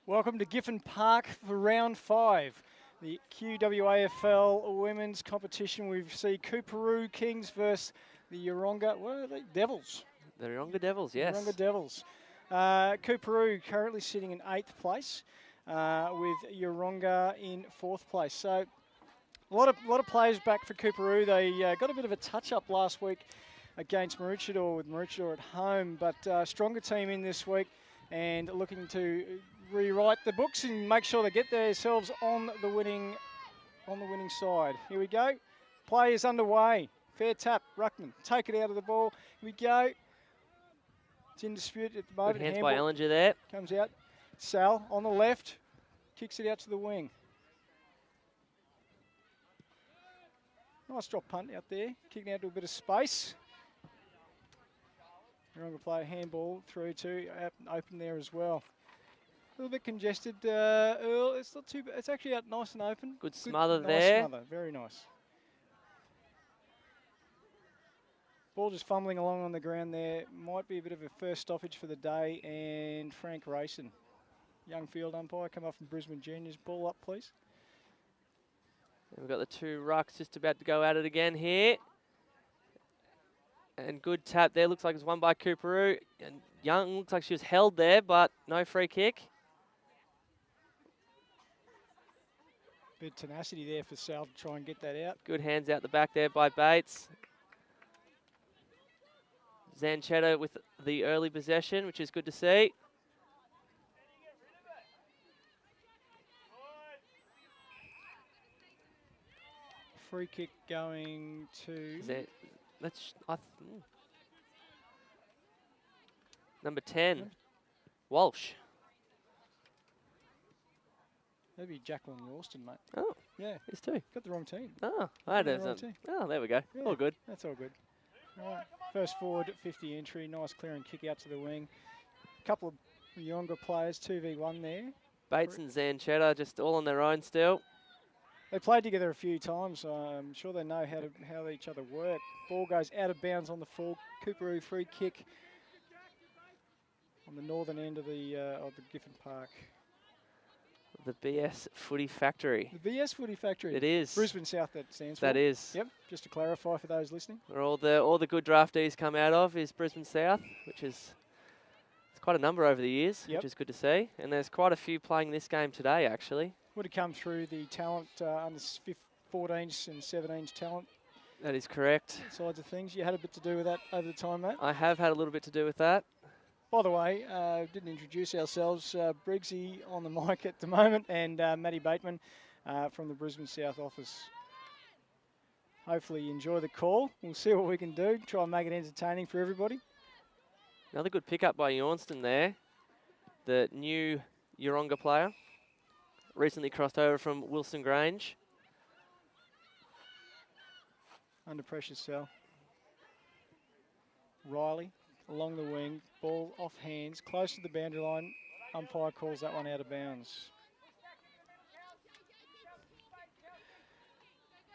Welcome to Giffen Park for round 5. The QWAFL women's competition. We see Coorparoo Kings versus the Yeronga, what are they? Devils. The Yeronga Devils, yes. Yeronga Devils. Coorparoo currently sitting in 8th place with Yeronga in 4th place. So a lot of players back for Coorparoo. They got a bit of a touch-up last week against Maroochydore with Maroochydore at home, but stronger team in this week and looking to rewrite the books and make sure they get themselves on the winning side. Here we go. Play is underway. Fair tap. Ruckman. Take it out of the ball. Here we go. It's in dispute at the moment. Good hands by Ellinger there. Comes out. Sal on the left. Kicks it out to the wing. Nice drop punt out there. Kicking out to a bit of space. Yeronga player handball through to open there as well. A little bit congested. Earl, it's not too bad. It's actually out nice and open. Good smother there. Nice smother. Very nice. Ball just fumbling along on the ground there. Might be a bit of a first stoppage for the day. And Frank Rayson, young field umpire, come up from Brisbane Juniors. Ball up, please. And we've got the two rucks just about to go at it again here. And good tap there. Looks like it's won by Coorparoo. And Young looks like she was held there, but no free kick. Bit of tenacity there for Sal to try and get that out. Good hands out the back there by Bates. Zanchetta with the early possession, which is good to see. Free kick going to... Number 10, Walsh. That'd be Jacqueline Ralston, mate. Oh, yeah, it's two. Got the wrong team. Oh, I had it. Oh, there we go. Yeah, all good. That's all good. All right. First forward, 50 entry. Nice clearing kick out to the wing. Couple of younger players, 2v1 there. Bates and Zanchetta just all on their own still. They played together a few times. So I'm sure they know how each other work. Ball goes out of bounds on the full. Coorparoo free kick on the northern end of the Giffen Park. The BS Footy Factory. The BS Footy Factory. It is. Brisbane South, that stands for. That is. Yep, just to clarify for those listening. Where all the good draftees come out of is Brisbane South, which is it's quite a number over the years, which is good to see. And there's quite a few playing this game today, actually. Would have come through the talent under 14s and 17s talent. That is correct. Sides of things. You had a bit to do with that over the time, mate? I have had a little bit to do with that. By the way, didn't introduce ourselves. Briggsy on the mic at the moment, and Matty Bateman from the Brisbane South office. Hopefully you enjoy the call. We'll see what we can do. Try and make it entertaining for everybody. Another good pickup by Yornston there. The new Yeronga player. Recently crossed over from Wilson Grange. Under pressure, Sal. Riley along the wing. Ball off hands. Close to the boundary line. Umpire calls that one out of bounds.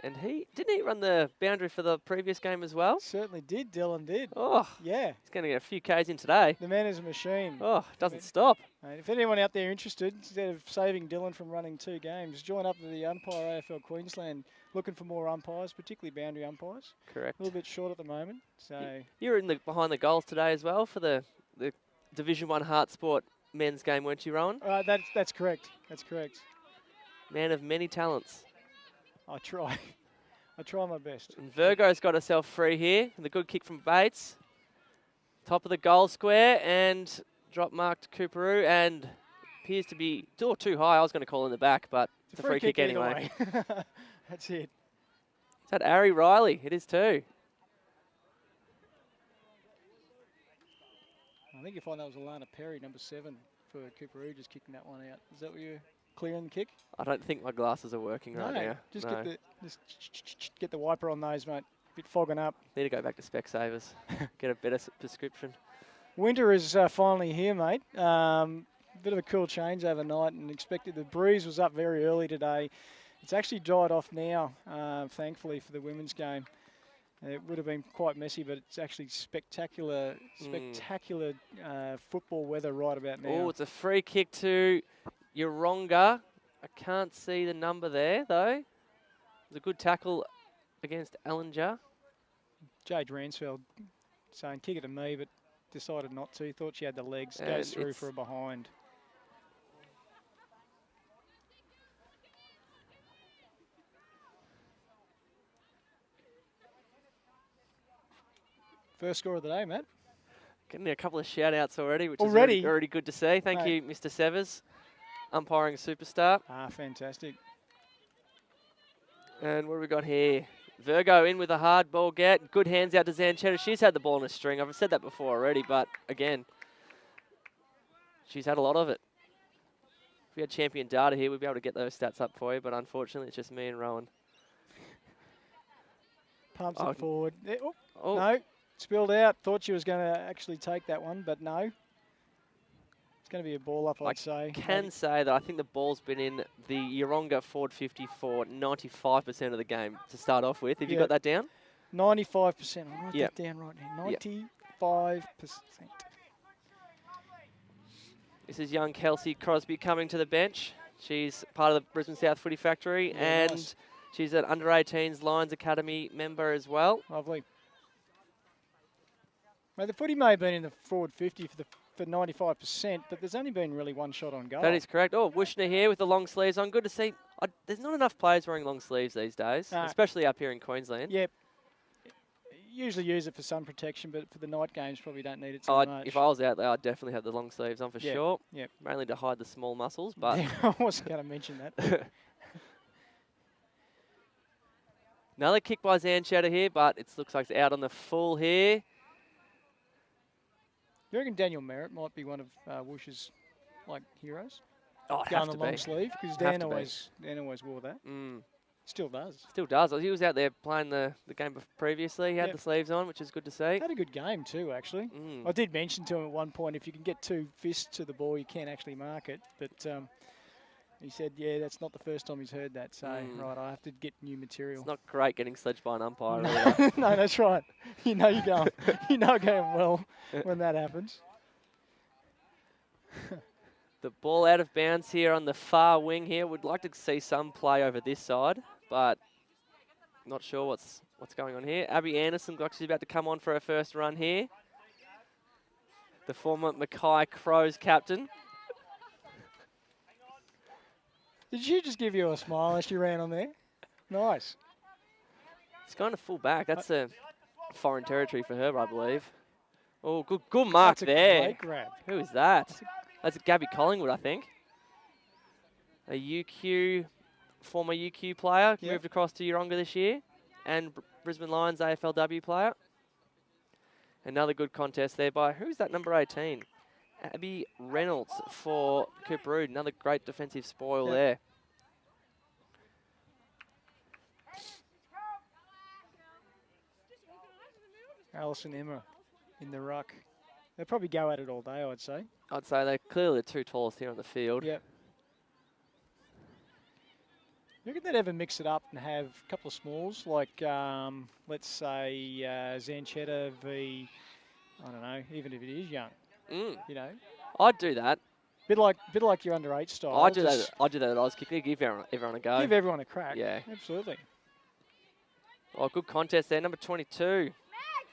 And didn't he run the boundary for the previous game as well? Certainly did. Dylan did. Oh, yeah. He's going to get a few Ks in today. The man is a machine. Oh, doesn't stop. If anyone out there interested, instead of saving Dylan from running 2 games, join up to the Umpire AFL Queensland, looking for more umpires, particularly boundary umpires. Correct. A little bit short at the moment. So you were behind the goals today as well for the Division 1 Heart Sport men's game, weren't you, Rowan? That's correct. That's correct. Man of many talents. I try. I try my best. And Virgo's got herself free here. The good kick from Bates. Top of the goal square and drop mark to Coorparoo and appears to be too high. I was going to call in the back, but it's a free kick anyway. That's it. Is that Ari Riley? It is too. I think you find that was Alana Perry, number 7 for Coorparoo, just kicking that one out. Is that what you're clearing the kick? I don't think my glasses are working right now. Just get the wiper on those, mate. Bit fogging up. Need to go back to Specsavers. Get a better prescription. Winter is finally here, mate. Bit of a cool change overnight, and expected the breeze was up very early today. It's actually dried off now, thankfully, for the women's game. It would have been quite messy, but it's actually spectacular football weather right about now. Oh, it's a free kick to Yeronga. I can't see the number there, though. It was a good tackle against Ellinger. Jade Ransfeld saying, kick it to me, but decided not to. Thought she had the legs. And Goes through for a behind. First score of the day, Matt. Getting a couple of shout-outs already, which Already? is already good to see. Thank you, Mr. Severs, umpiring superstar. Ah, fantastic. And what do we got here? Virgo in with a hard ball get. Good hands out to Zanchetta. She's had the ball in a string. I've said that before already, but again, she's had a lot of it. If we had champion data here, we'd be able to get those stats up for you, but unfortunately, it's just me and Rowan. Pumps it forward. Oh. No, spilled out. Thought she was going to actually take that one, but no. It's going to be a ball up, I'd say. I can say that I think the ball's been in the Yeronga forward 50 for 95% of the game to start off with. Have you got that down? 95%. I'll write that down right now. 95%. This is young Kelsey Crosby coming to the bench. She's part of the Brisbane South Footy Factory, and she's an under-18s Lions Academy member as well. Lovely. Well, the footy may have been in the forward 50 for 95%, but there's only been really one shot on goal. That is correct. Oh, Wushner here with the long sleeves on. Good to see. There's not enough players wearing long sleeves these days, especially up here in Queensland. Yep. Usually use it for sun protection, but for the night games, probably don't need it so much. If I was out there, I'd definitely have the long sleeves on for sure. Yep. Mainly to hide the small muscles, but... I wasn't going to mention that. Another kick by Zanchetta here, but it looks like it's out on the full here. You reckon Daniel Merritt might be one of Woosh's heroes? Oh, going the long sleeve, because Dan always wore that. Still does. Still does. He was out there playing the game previously. He had the sleeves on, which is good to see. Had a good game too, actually. I did mention to him at one point, if you can get 2 fists to the ball, you can actually mark it. But he said, yeah, that's not the first time he's heard that. So, right, I have to get new material. It's not great getting sledged by an umpire. No, that's right. You know you're going well when that happens. The ball out of bounds here on the far wing here. Would like to see some play over this side, but not sure what's going on here. Abby Anderson looks like she's about to come on for her first run here. The former Mackay Crows captain. Did she just give you a smile as she ran on there? Nice. It's going to full back. That's a foreign territory for her, I believe. Oh, good mark there. Great grab. Who is that? That's Gabby Collingwood, I think. Former UQ player, moved across to Yeronga this year, and Brisbane Lions AFLW player. Another good contest there by, who's that number 18? Abby Reynolds for Coorparoo. Another great defensive spoil there. Alison Emma in the ruck. They'll probably go at it all day, I'd say. I'd say they're clearly the 2 tallest here on the field. Yep. You reckon they'd ever mix it up and have a couple of smalls, like, let's say, Zanchetta v, I don't know, even if it is young, you know? I'd do that. Bit like your under-8 style. I'd do that at Auskick. Give everyone a go. Give everyone a crack. Yeah. Absolutely. Oh, good contest there. Number 22.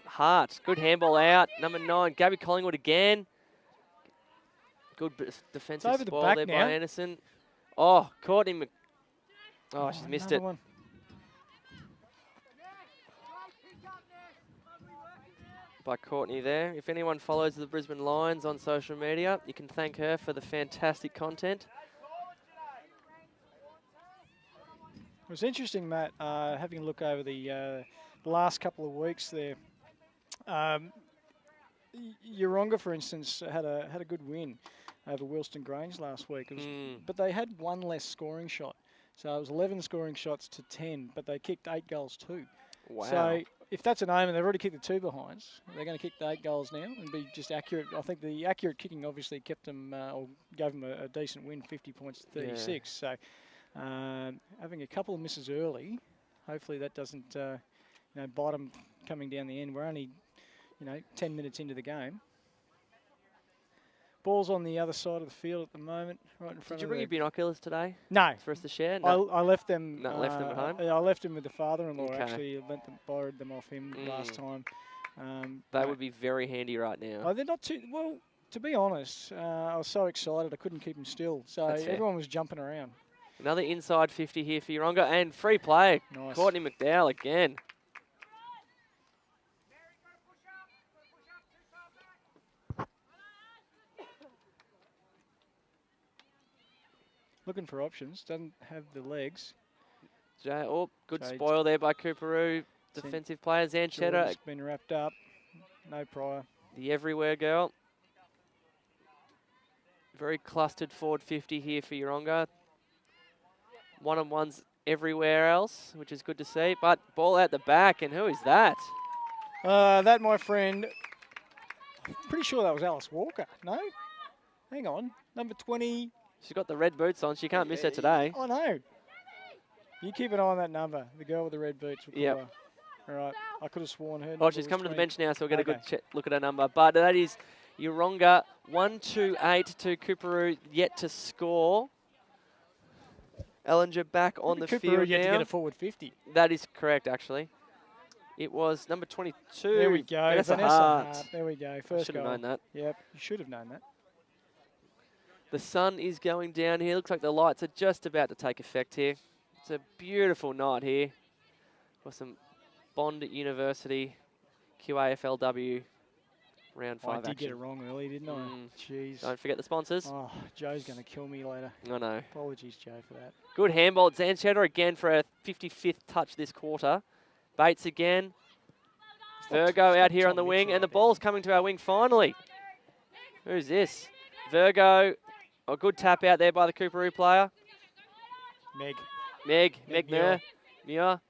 Hart. Good handball out. Number 9. Gabby Collingwood again. Good defensive spoil there by Anderson. Oh, Courtney Oh, she's missed it. One. By Courtney there. If anyone follows the Brisbane Lions on social media, you can thank her for the fantastic content. It was interesting, Matt, having a look over the last couple of weeks there. Yeronga, for instance, had a good win over Wilston Grange last week. But they had 1 less scoring shot. So it was 11 scoring shots to 10, but they kicked 8 goals too. Wow. So if that's an aim, and they've already kicked the 2 behinds, they're going to kick the 8 goals now and be just accurate. I think the accurate kicking obviously kept them, or gave them a decent win, 50 points to 36. Yeah. So having a couple of misses early, hopefully that doesn't bite them coming down the end. We're only 10 minutes into the game. Ball's on the other side of the field at the moment, right in front Did you of bring your binoculars today No. for us to share? I left them. No, left them at home? I left them with the father-in-law. Okay. Actually, borrowed them off him last time. They no. would be very handy right now. Oh, they're not too well. To be honest, I was so excited I couldn't keep them still. So That's fair. everyone was jumping around. Another inside 50 here for Yeronga, and free play. Nice. Courtney McDowell again. Looking for options. Doesn't have the legs. Good Jade. spoil there by Coorparoo. Defensive player, Zanchetta, Jordan's been wrapped up. No prior. the everywhere girl. Very clustered forward 50 here for Yeronga. One-on-ones everywhere else, which is good to see. But ball out the back, and who is that? That, my friend, I'm pretty sure that was Alice Walker. No? Hang on. Number 20. She's got the red boots on. She can't miss her today. I know. You keep an eye on that number. The girl with the red boots. Yep. All right. I could have sworn her. Oh, she's coming to the bench now, so we'll get a good Okay. look at her number. But that is Yeronga 1-2-8 to Coorparoo, yet to score. Ellinger back on the field yet now. to get a forward 50. That is correct, actually. It was number 22. There we go. Vanessa Hart. There we go. I First should have goal. known that. Yep. You should have known that. The sun is going down here. Looks like the lights are just about to take effect here. It's a beautiful night here for some Bond University QAFLW round 5 I action. did get it wrong early, didn't I? Jeez. Don't forget the sponsors. Oh, Joe's going to kill me later. I know. Apologies, Joe, for that. Good handball. Zanchetta again for a 55th touch this quarter. Bates again. Virgo out here on the wing, and the ball's coming to our wing finally. Who's this? Virgo. A good tap out there by the Coorparoo player. Meg Muir.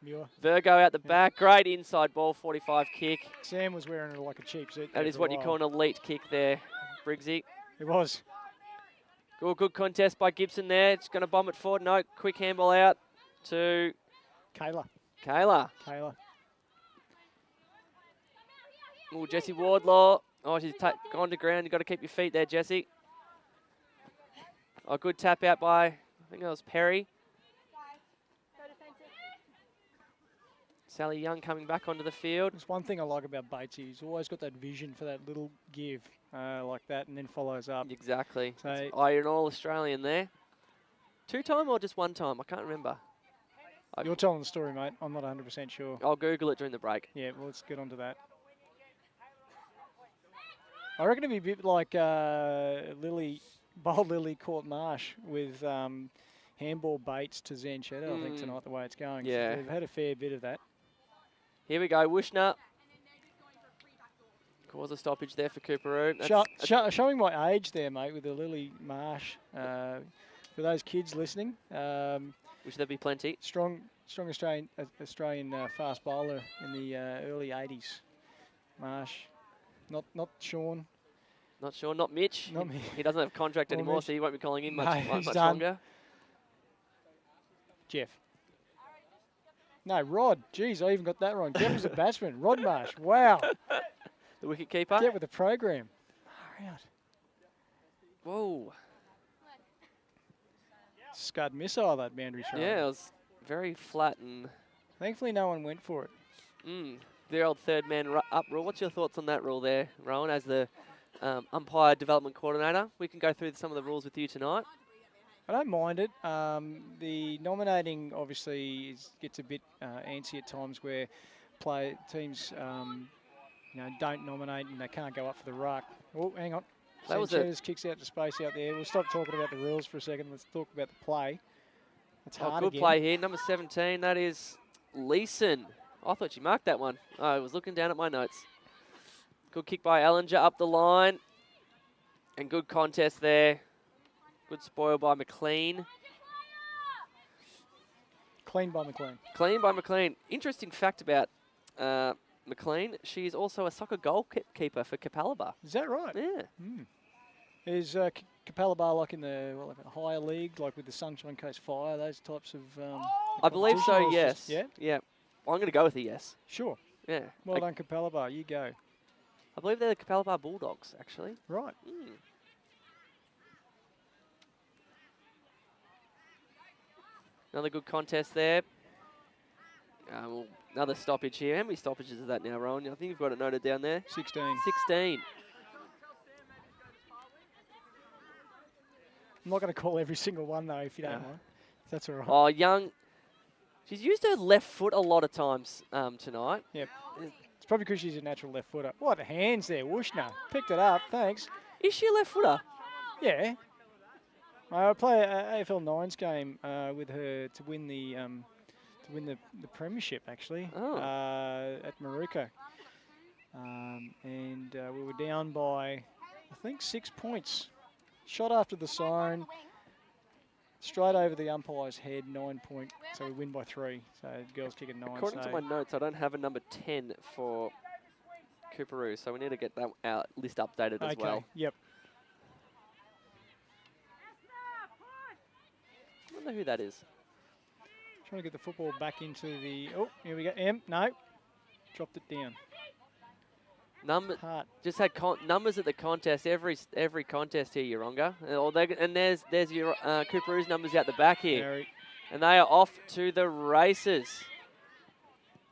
Virgo out the back. Great inside ball, 45 kick. Sam was wearing it like a cheap suit. That is what you call an elite kick there, Briggsy. It was. Good contest by Gibson there. It's going to bomb it forward. No, quick handball out to Kayla. Oh, Jessie Wardlaw. Oh, she's gone to ground. You've got to keep your feet there, Jessie. Oh, good tap out by, I think that was Perry. Sally Young coming back onto the field. There's one thing I like about Bates. He's always got that vision for that little give like that and then follows up. Exactly. So, you're an All-Australian there. 2-time or just 1 time? I can't remember. You're telling the story, mate. I'm not 100% sure. I'll Google it during the break. Yeah, well, let's get onto that. I reckon it'd be a bit like Bold Lily caught Marsh with handball Bates to Zanchetta, I think, tonight, the way it's going. Yeah. So they've had a fair bit of that. Here we go, Wishner. Cause a stoppage there for Coorparoo. Showing my age there, mate, with the Lily Marsh. For those kids listening. Which there'll be plenty. Strong Australian fast bowler in the early 80s. Marsh. Not Sean. Not sure, not Mitch. Not me. He doesn't have a contract Or anymore, Mitch. so he won't be calling him No, much he's done. longer. Jeff. No, Rod. Jeez, I even got that wrong. Jeff was a batsman. Rod Marsh. Wow. The wicket keeper. Get with the program. Far out. Whoa. Scud missile, that boundary throw. Yeah, it was very flat and... Thankfully, no one went for it. The old third man up rule. What's your thoughts on that rule there, Rowan, as the umpire development coordinator? We can go through some of the rules with you tonight. I don't mind it. The nominating obviously gets a bit antsy at times where teams don't nominate and they can't go up for the ruck. Oh, hang on. That was kicks out to space out there. We'll stop talking about the rules for a second. Let's talk about the play. It's hard good again. play here. Number 17, that is Leeson. I thought you marked that one. I was looking down at my notes. Good kick by Ellinger up the line. And good contest there. Good spoil by McLean. Clean by McLean. Clean by McLean. Interesting fact about McLean. She is also a soccer goalkeeper for Capalaba. Is that right? Yeah. Is Capalaba like in the like a higher league, like with the Sunshine Coast Fire, those types of I believe so, competition, or yes. just- yeah? Yeah. I'm going to go with a yes. Sure. Yeah. Well done, Capalaba. You go. I believe they're the Capalaba Bulldogs, actually. Right. Another good contest there. Well, another stoppage here. How many stoppages is that now, Rowan? I think you've got it noted down there. 16. 16. I'm not going to call every single one, though, if you don't mind. If that's all right. Oh, Young. She's used her left foot a lot of times tonight. Yep. It's probably because she's a natural left footer. What hands there, Wushner. Picked it up, thanks. Is she a left footer? Yeah. I play an AFL Nines game with her to win the premiership, actually, at Maruka. And we were down by, I think, 6 points. Shot after the siren, straight over the umpire's head, 9 point. So we win by 3. So the girls kick at 9. According to my notes, I don't have a number 10 for Coorparoo, so we need to get that list updated as well. Yep. I wonder who that is. Trying to get the football back into the... Oh, here we go. No. Dropped it down. Just had numbers at the contest. Every contest here, Yeronga. And there's your Coorparoo's numbers out the back here. Very. And they are off to the races.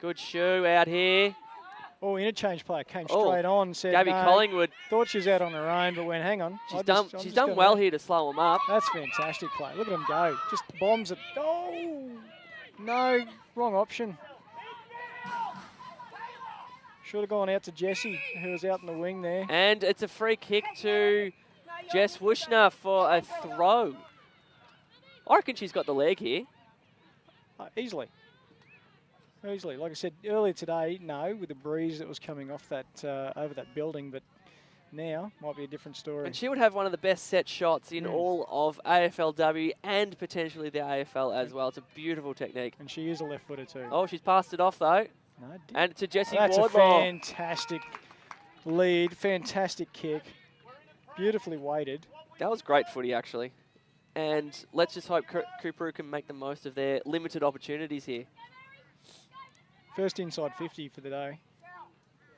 Good shoe out here. Oh, interchange player came straight on. Said Gabby Collingwood. Thought she was out on her own, but went, hang on. She's done well here to slow them up. That's fantastic play. Look at them go. Just bombs it. Oh, no, wrong option. Should have gone out to Jessie, who was out in the wing there. And it's a free kick to Jess Wushner for a throw. I reckon she's got the leg here. Easily. Like I said earlier today, no, with the breeze that was coming off that over that building, but now might be a different story. And she would have one of the best set shots in all of AFLW and potentially the AFL as well. It's a beautiful technique. And she is a left footer too. Oh, she's passed it off though. No, and to Jessie That's Wardlaw. A fantastic lead, fantastic kick, beautifully weighted. That was great footy actually. And let's just hope Coorparoo can make the most of their limited opportunities here. First inside 50 for the day,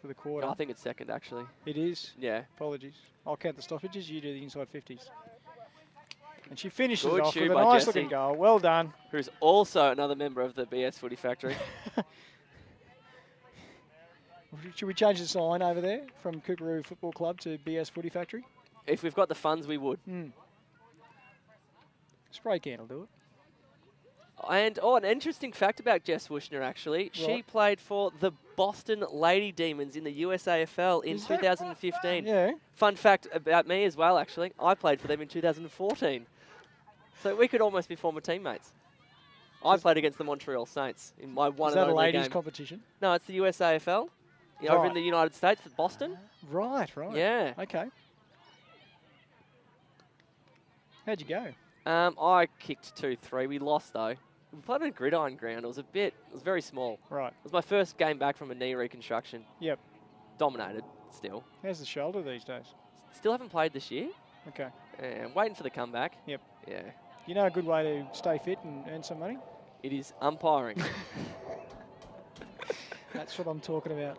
for the quarter. I think it's second, actually. It is? Yeah. Apologies. I'll count the stoppages, you do the inside 50s. And she finishes Good off with a by nice Jessie, looking goal. Well done. Who's also another member of the BS Footy Factory. Should we change the sign over there from Coorparoo Football Club to BS Footy Factory? If we've got the funds, we would. Spray can will do it. And, an interesting fact about Jess Wushner, actually. Right. She played for the Boston Lady Demons in the USAFL in 2015. Yeah. Fun fact about me as well, actually. I played for them in 2014. So we could almost be former teammates. I played against the Montreal Saints in my one and only game. Is that a ladies' competition? No, it's the USAFL. Over in the United States at Boston. Right. Yeah. Okay. How'd you go? I kicked 2-3. We lost, though. We played on a gridiron ground. It was very small. Right. It was my first game back from a knee reconstruction. Yep. Dominated, still. How's the shoulder these days? Still haven't played this year. Okay. Yeah, I'm waiting for the comeback. Yep. Yeah. You know a good way to stay fit and earn some money? It is umpiring. That's what I'm talking about.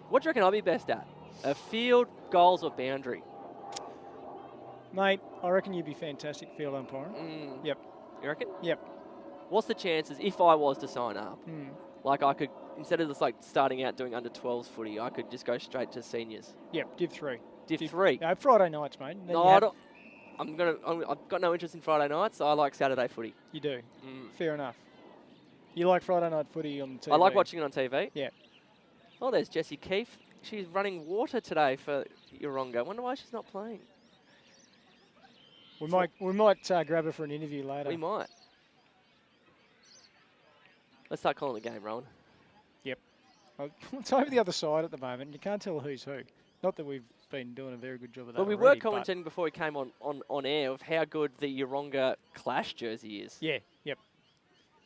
What do you reckon I'll be best at? A field, goals, or boundary? Mate, I reckon you'd be fantastic field umpiring. Yep. You reckon? Yep. What's the chances if I was to sign up? Like I could, instead of just like starting out doing under 12s footy, I could just go straight to seniors. Yep, Div 3. Div 3? No, Friday nights, mate. No, I don't. I've got no interest in Friday nights. I like Saturday footy. You do? Fair enough. You like Friday night footy on TV? I like watching it on TV. Yeah. Oh, there's Jessie Keefe. She's running water today for Yeronga. I wonder why she's not playing. We might grab her for an interview later. We might. Let's start calling the game, Rowan. Yep. It's over the other side at the moment. You can't tell who's who. Not that we've been doing a very good job of that. But we were commenting before we came on air of how good the Yeronga Clash jersey is. Yeah. Yep.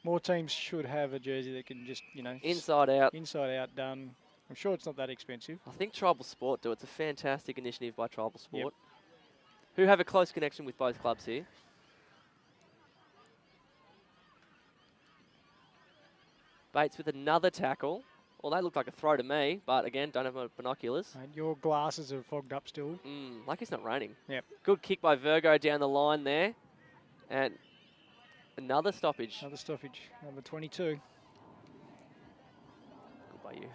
More teams should have a jersey that can just, inside out. Inside out done. I'm sure it's not that expensive. I think Tribal Sport do. It's a fantastic initiative by Tribal Sport. Yep. Who have a close connection with both clubs here. Bates with another tackle. Well, that looked like a throw to me, but again, don't have my binoculars. And your glasses are fogged up still. Like it's not raining. Yep. Good kick by Virgo down the line there. And Another stoppage. Another stoppage, number 22. Good by you.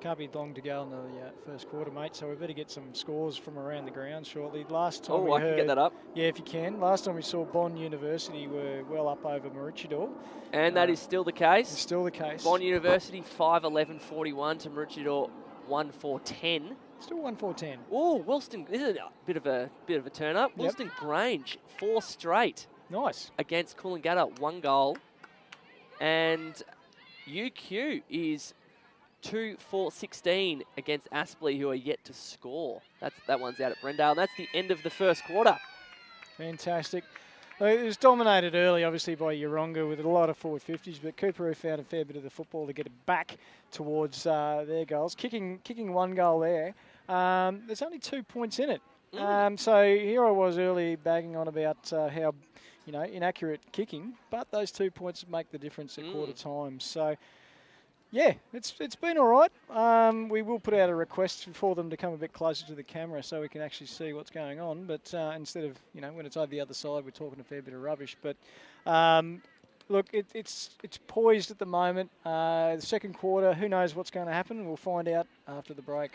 Can't be long to go in the first quarter, mate, so we better get some scores from around the ground shortly. Last time we I can get that up. Yeah, if you can. Last time we saw Bond University were well up over Maroochydore. And that is still the case. It's still the case. Bond University 5:11:41 to Maroochydore 1:4:10. Still 1-4-10. Oh, Wilston, this is a bit of a turn up. Yep. Wilston Grange 4 straight Nice. against Coolangatta, 1 goal. And UQ is 2-4-16 against Aspley, who are yet to score. That one's out at Brendale. And that's the end of the first quarter. Fantastic. It was dominated early, obviously, by Yeronga with a lot of forward 50s, but Coorparoo found a fair bit of the football to get it back towards their goals. Kicking 1 goal there. There's only 2 points in it. So here I was early bagging on about how, inaccurate kicking, but those 2 points make the difference at quarter time. So, yeah, it's been all right. We will put out a request for them to come a bit closer to the camera so we can actually see what's going on. But instead of, when it's over the other side, we're talking a fair bit of rubbish. But look, it's poised at the moment. The second quarter, who knows what's going to happen? We'll find out after the break.